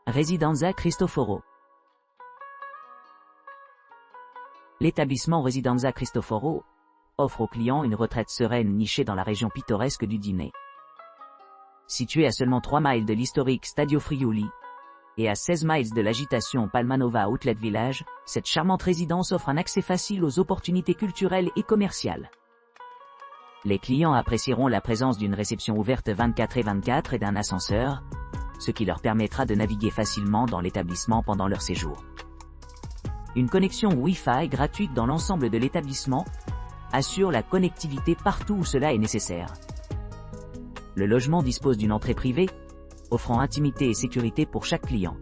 Residenza Cristoforo. L'établissement Residenza Cristoforo offre aux clients une retraite sereine nichée dans la région pittoresque du Dinè. Située à seulement 3 miles de l'historique Stadio Friuli et à 16 miles de l'agitation Palmanova Outlet Village, cette charmante résidence offre un accès facile aux opportunités culturelles et commerciales. Les clients apprécieront la présence d'une réception ouverte 24/24 et d'un ascenseur, ce qui leur permettra de naviguer facilement dans l'établissement pendant leur séjour. Une connexion Wi-Fi gratuite dans l'ensemble de l'établissement assure la connectivité partout où cela est nécessaire. Le logement dispose d'une entrée privée, offrant intimité et sécurité pour chaque client.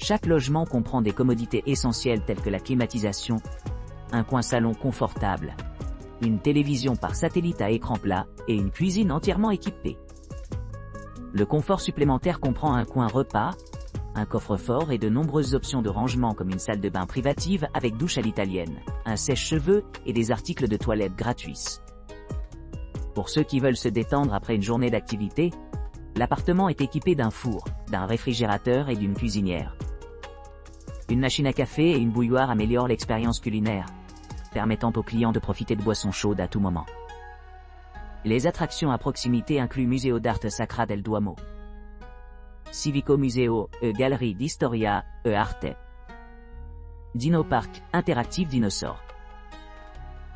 Chaque logement comprend des commodités essentielles telles que la climatisation, un coin salon confortable, une télévision par satellite à écran plat et une cuisine entièrement équipée. Le confort supplémentaire comprend un coin repas, un coffre-fort et de nombreuses options de rangement comme une salle de bain privative avec douche à l'italienne, un sèche-cheveux et des articles de toilette gratuits. Pour ceux qui veulent se détendre après une journée d'activité, l'appartement est équipé d'un four, d'un réfrigérateur et d'une cuisinière. Une machine à café et une bouilloire améliorent l'expérience culinaire, permettant aux clients de profiter de boissons chaudes à tout moment. Les attractions à proximité incluent Museo d'Arte Sacra del Duomo, Civico Museo e Gallery di Storia e Arte, Dino Park Interactive Dinosaur,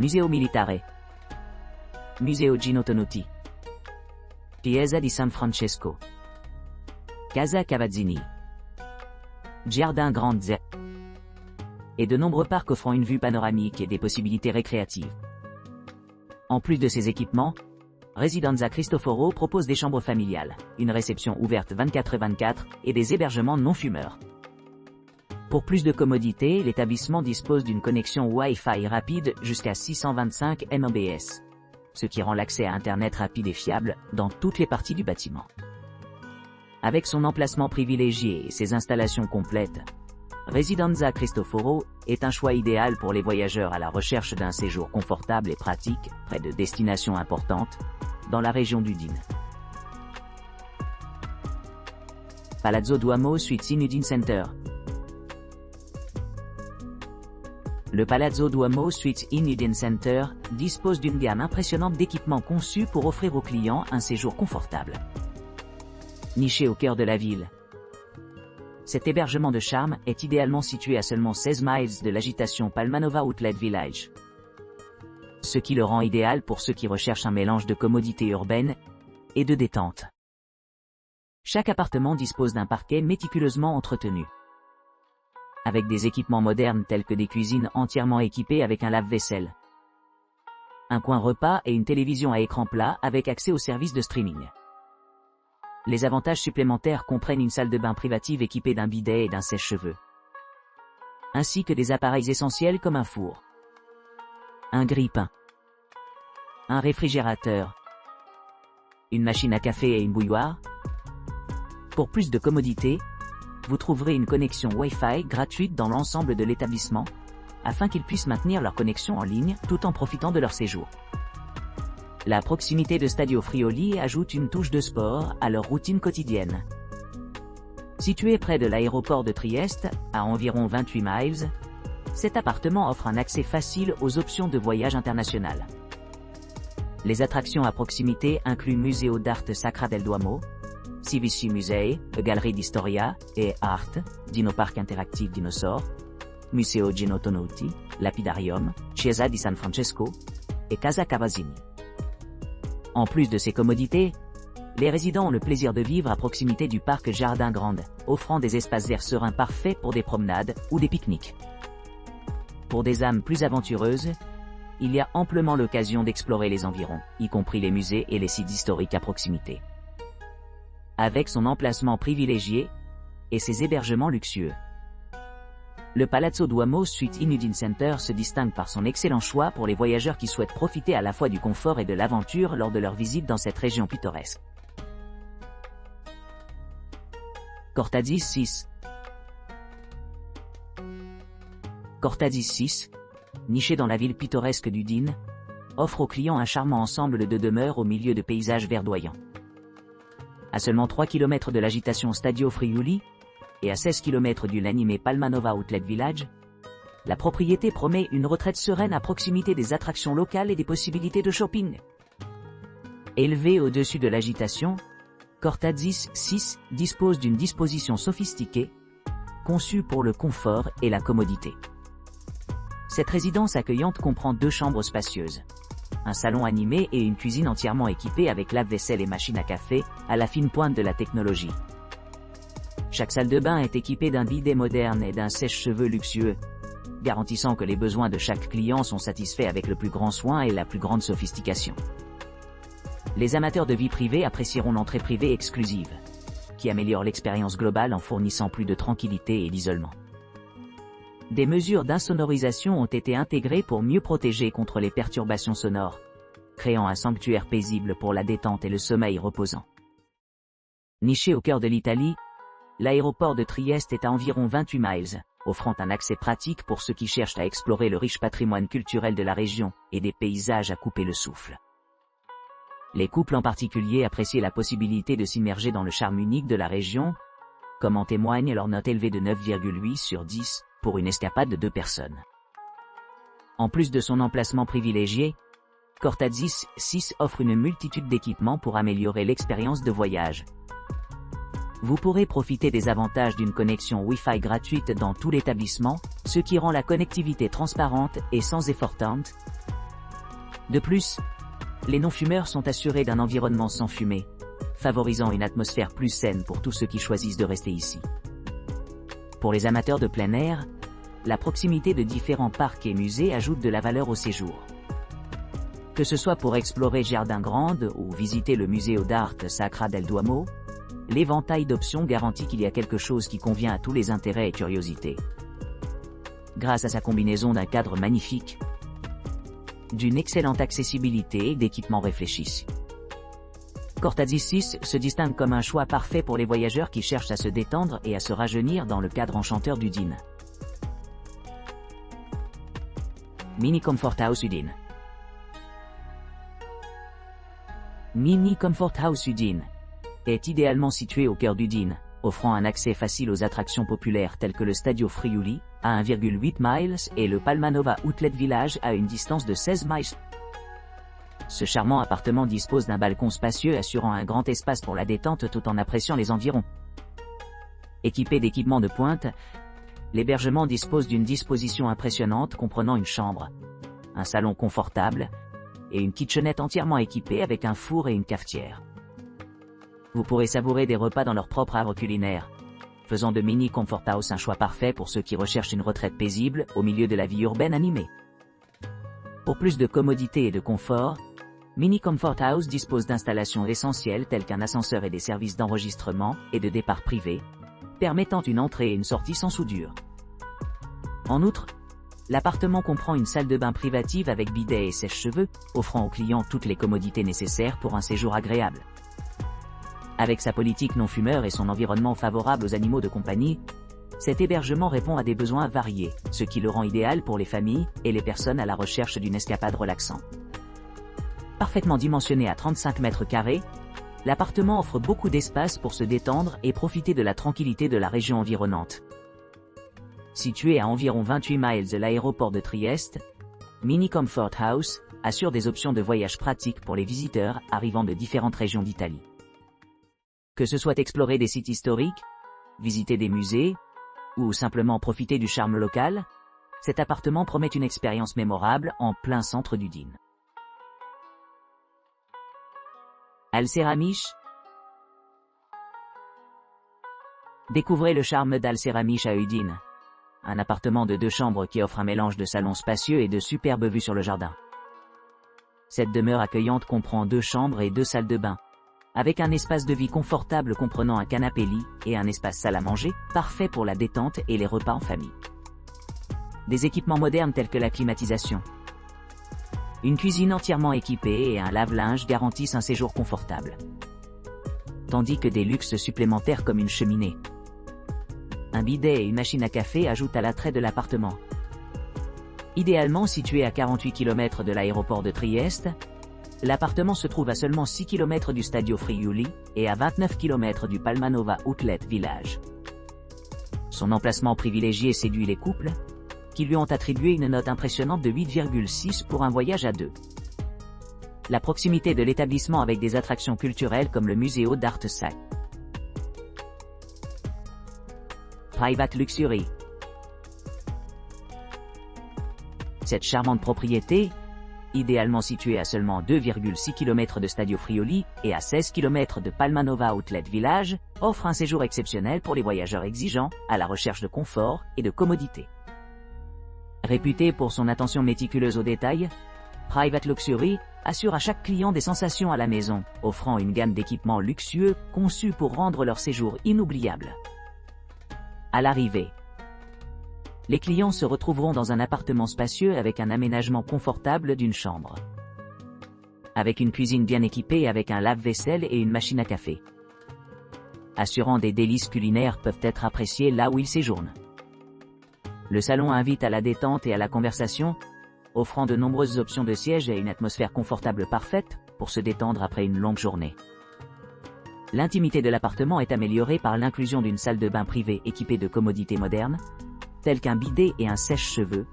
Museo Militare, Museo Gino Tonuti, Chiesa di San Francesco, Casa Cavazzini, Giardin Grande et de nombreux parcs offrant une vue panoramique et des possibilités récréatives. En plus de ces équipements, Residenza Cristoforo propose des chambres familiales, une réception ouverte 24/24 et des hébergements non-fumeurs. Pour plus de commodité, l'établissement dispose d'une connexion Wi-Fi rapide jusqu'à 625 Mbps, ce qui rend l'accès à Internet rapide et fiable dans toutes les parties du bâtiment. Avec son emplacement privilégié et ses installations complètes, Residenza Cristoforo est un choix idéal pour les voyageurs à la recherche d'un séjour confortable et pratique près de destinations importantes dans la région du Dinè. Palazzo Duomo Suites in Udine Center. Le Palazzo Duomo Suites in Udine Center dispose d'une gamme impressionnante d'équipements conçus pour offrir aux clients un séjour confortable. Niché au cœur de la ville, cet hébergement de charme est idéalement situé à seulement 16 miles de l'agitation Palmanova Outlet Village, ce qui le rend idéal pour ceux qui recherchent un mélange de commodité urbaine et de détente. Chaque appartement dispose d'un parquet méticuleusement entretenu, avec des équipements modernes tels que des cuisines entièrement équipées avec un lave-vaisselle, un coin repas et une télévision à écran plat avec accès aux services de streaming. Les avantages supplémentaires comprennent une salle de bain privative équipée d'un bidet et d'un sèche-cheveux, ainsi que des appareils essentiels comme un four, un grille-pain, un réfrigérateur, une machine à café et une bouilloire. Pour plus de commodité, vous trouverez une connexion Wi-Fi gratuite dans l'ensemble de l'établissement, afin qu'ils puissent maintenir leur connexion en ligne tout en profitant de leur séjour. La proximité de Stadio Friuli ajoute une touche de sport à leur routine quotidienne. Situé près de l'aéroport de Trieste, à environ 28 miles, cet appartement offre un accès facile aux options de voyage international. Les attractions à proximité incluent Museo d'Arte Sacra del Duomo, Civici Musei, Gallery di Storia e Arte, Dino Park Interactive Dinosaur, Museo Gino Tonuti, Lapidarium, Chiesa di San Francesco et Casa Cavazzini. En plus de ces commodités, les résidents ont le plaisir de vivre à proximité du parc Jardin Grande, offrant des espaces verts sereins parfaits pour des promenades ou des pique-niques. Pour des âmes plus aventureuses, il y a amplement l'occasion d'explorer les environs, y compris les musées et les sites historiques à proximité. Avec son emplacement privilégié et ses hébergements luxueux, le Palazzo Duomo Suites in Udine Center se distingue par son excellent choix pour les voyageurs qui souhaitent profiter à la fois du confort et de l'aventure lors de leur visite dans cette région pittoresque. Cortadis 6. Cortadis 6, niché dans la ville pittoresque du Dinè, offre aux clients un charmant ensemble de demeures au milieu de paysages verdoyants. À seulement 3 km de l'agitation Stadio Friuli, et à 16 km du l'animé Palmanova Outlet Village, la propriété promet une retraite sereine à proximité des attractions locales et des possibilités de shopping. Élevé au-dessus de l'agitation, Cortazis 6 dispose d'une disposition sophistiquée, conçue pour le confort et la commodité. Cette résidence accueillante comprend 2 chambres spacieuses, un salon animé et une cuisine entièrement équipée avec lave-vaisselle et machine à café, à la fine pointe de la technologie. Chaque salle de bain est équipée d'un bidet moderne et d'un sèche-cheveux luxueux, garantissant que les besoins de chaque client sont satisfaits avec le plus grand soin et la plus grande sophistication. Les amateurs de vie privée apprécieront l'entrée privée exclusive, qui améliore l'expérience globale en fournissant plus de tranquillité et d'isolement. Des mesures d'insonorisation ont été intégrées pour mieux protéger contre les perturbations sonores, créant un sanctuaire paisible pour la détente et le sommeil reposant. Niché au cœur de l'Italie, l'aéroport de Trieste est à environ 28 miles, offrant un accès pratique pour ceux qui cherchent à explorer le riche patrimoine culturel de la région et des paysages à couper le souffle. Les couples en particulier apprécient la possibilité de s'immerger dans le charme unique de la région, comme en témoigne leur note élevée de 9,8 sur 10 pour une escapade de 2 personnes. En plus de son emplacement privilégié, Cortazis 6 offre une multitude d'équipements pour améliorer l'expérience de voyage. Vous pourrez profiter des avantages d'une connexion Wi-Fi gratuite dans tout l'établissement, ce qui rend la connectivité transparente et sans effortante. De plus, les non-fumeurs sont assurés d'un environnement sans fumée, favorisant une atmosphère plus saine pour tous ceux qui choisissent de rester ici. Pour les amateurs de plein air, la proximité de différents parcs et musées ajoute de la valeur au séjour. Que ce soit pour explorer Jardin Grande ou visiter le Museo d'Arte Sacra del Duomo, l'éventail d'options garantit qu'il y a quelque chose qui convient à tous les intérêts et curiosités. Grâce à sa combinaison d'un cadre magnifique, d'une excellente accessibilité et d'équipements réfléchis, Cortazis 6 se distingue comme un choix parfait pour les voyageurs qui cherchent à se détendre et à se rajeunir dans le cadre enchanteur d'Udine. Mini Comfort House Udine. Mini Comfort House Udine est idéalement situé au cœur d'Udine, offrant un accès facile aux attractions populaires telles que le Stadio Friuli, à 1,8 miles, et le Palmanova Outlet Village à une distance de 16 miles. Ce charmant appartement dispose d'un balcon spacieux assurant un grand espace pour la détente tout en appréciant les environs. Équipé d'équipements de pointe, l'hébergement dispose d'une disposition impressionnante comprenant une chambre, un salon confortable, et une kitchenette entièrement équipée avec un four et une cafetière. Vous pourrez savourer des repas dans leur propre arbre culinaire, faisant de Mini Comfort House un choix parfait pour ceux qui recherchent une retraite paisible au milieu de la vie urbaine animée. Pour plus de commodité et de confort, Mini Comfort House dispose d'installations essentielles telles qu'un ascenseur et des services d'enregistrement et de départ privé, permettant une entrée et une sortie sans soudure. En outre, l'appartement comprend une salle de bain privative avec bidet et sèche-cheveux, offrant aux clients toutes les commodités nécessaires pour un séjour agréable. Avec sa politique non-fumeur et son environnement favorable aux animaux de compagnie, cet hébergement répond à des besoins variés, ce qui le rend idéal pour les familles et les personnes à la recherche d'une escapade relaxante. Parfaitement dimensionné à 35 mètres carrés, l'appartement offre beaucoup d'espace pour se détendre et profiter de la tranquillité de la région environnante. Situé à environ 28 miles de l'aéroport de Trieste, Mini Comfort House assure des options de voyage pratiques pour les visiteurs arrivant de différentes régions d'Italie. Que ce soit explorer des sites historiques, visiter des musées, ou simplement profiter du charme local, cet appartement promet une expérience mémorable en plein centre d'Udine. Al-Seramish. Découvrez le charme d'Al-Seramish à Udine. Un appartement de 2 chambres qui offre un mélange de salons spacieux et de superbes vues sur le jardin. Cette demeure accueillante comprend 2 chambres et 2 salles de bain, avec un espace de vie confortable comprenant un canapé-lit et un espace salle à manger, parfait pour la détente et les repas en famille. Des équipements modernes tels que la climatisation, une cuisine entièrement équipée et un lave-linge garantissent un séjour confortable. Tandis que des luxes supplémentaires comme une cheminée, un bidet et une machine à café ajoutent à l'attrait de l'appartement. Idéalement situé à 48 km de l'aéroport de Trieste, L'appartement se trouve à seulement 6 km du Stadio Friuli et à 29 km du Palmanova Outlet Village. Son emplacement privilégié séduit les couples, qui lui ont attribué une note impressionnante de 8,6 pour un voyage à deux. La proximité de l'établissement avec des attractions culturelles comme le Museo d'Art Sacra. Private Luxury. Cette charmante propriété, idéalement située à seulement 2,6 km de Stadio Friuli et à 16 km de Palmanova Outlet Village, offre un séjour exceptionnel pour les voyageurs exigeants, à la recherche de confort et de commodité. Réputé pour son attention méticuleuse aux détails, Private Luxury assure à chaque client des sensations à la maison, offrant une gamme d'équipements luxueux conçus pour rendre leur séjour inoubliable. À l'arrivée, les clients se retrouveront dans un appartement spacieux avec un aménagement confortable d'une chambre. Avec une cuisine bien équipée avec un lave-vaisselle et une machine à café. Assurant des délices culinaires peuvent être appréciés là où ils séjournent. Le salon invite à la détente et à la conversation, offrant de nombreuses options de sièges et une atmosphère confortable parfaite pour se détendre après une longue journée. L'intimité de l'appartement est améliorée par l'inclusion d'une salle de bain privée équipée de commodités modernes, tels qu'un bidet et un sèche-cheveux,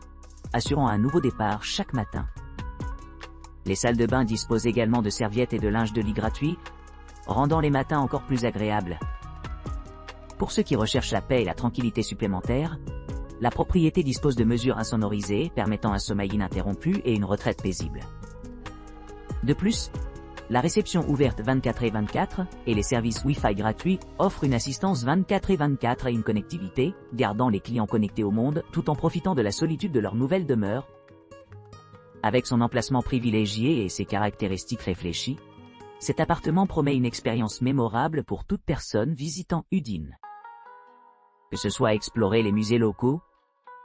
assurant un nouveau départ chaque matin. Les salles de bain disposent également de serviettes et de linge de lit gratuits, rendant les matins encore plus agréables. Pour ceux qui recherchent la paix et la tranquillité supplémentaires, la propriété dispose de mesures insonorisées permettant un sommeil ininterrompu et une retraite paisible. De plus, la réception ouverte 24/24 et les services Wi-Fi gratuits offrent une assistance 24/24 et une connectivité, gardant les clients connectés au monde tout en profitant de la solitude de leur nouvelle demeure. Avec son emplacement privilégié et ses caractéristiques réfléchies, cet appartement promet une expérience mémorable pour toute personne visitant Udine. Que ce soit explorer les musées locaux,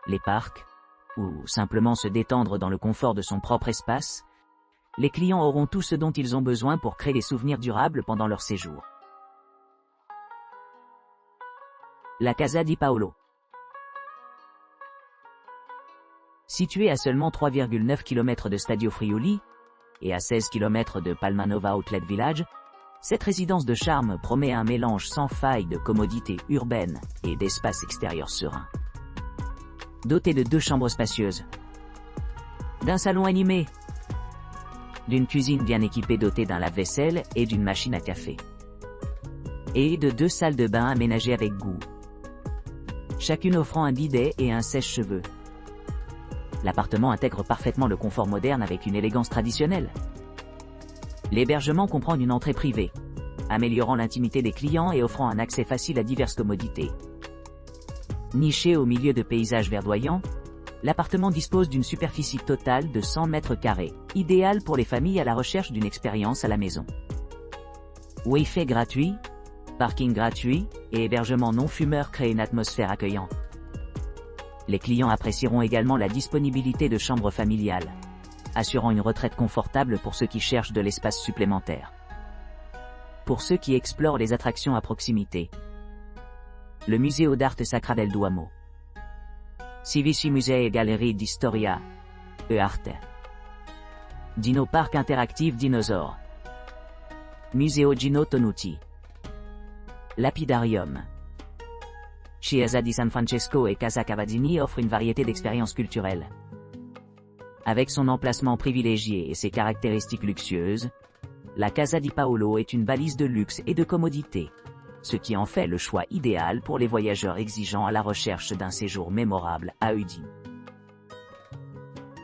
les parcs, ou simplement se détendre dans le confort de son propre espace, les clients auront tout ce dont ils ont besoin pour créer des souvenirs durables pendant leur séjour. La Casa di Paolo. Située à seulement 3,9 km de Stadio Friuli et à 16 km de Palmanova Outlet Village, cette résidence de charme promet un mélange sans faille de commodités urbaines et d'espaces extérieurs sereins. Dotée de 2 chambres spacieuses, d'un salon animé, d'une cuisine bien équipée dotée d'un lave-vaisselle et d'une machine à café, et de 2 salles de bain aménagées avec goût, chacune offrant un bidet et un sèche-cheveux. L'appartement intègre parfaitement le confort moderne avec une élégance traditionnelle. L'hébergement comprend une entrée privée, améliorant l'intimité des clients et offrant un accès facile à diverses commodités. Niché au milieu de paysages verdoyants, l'appartement dispose d'une superficie totale de 100 mètres carrés, idéale pour les familles à la recherche d'une expérience à la maison. Wi-Fi gratuit, parking gratuit et hébergement non-fumeur créent une atmosphère accueillante. Les clients apprécieront également la disponibilité de chambres familiales, assurant une retraite confortable pour ceux qui cherchent de l'espace supplémentaire. Pour ceux qui explorent les attractions à proximité, le Museo d'Arte Sacra del Duomo, Civici Musei e Gallerie di Storia e Arte, Dino Park Interactive Dinosaure, Museo Gino Tonucci, Lapidarium. Chiesa di San Francesco et Casa Cavazzini offre une variété d'expériences culturelles. Avec son emplacement privilégié et ses caractéristiques luxueuses, la Casa di Paolo est une balise de luxe et de commodité, ce qui en fait le choix idéal pour les voyageurs exigeants à la recherche d'un séjour mémorable à Udine.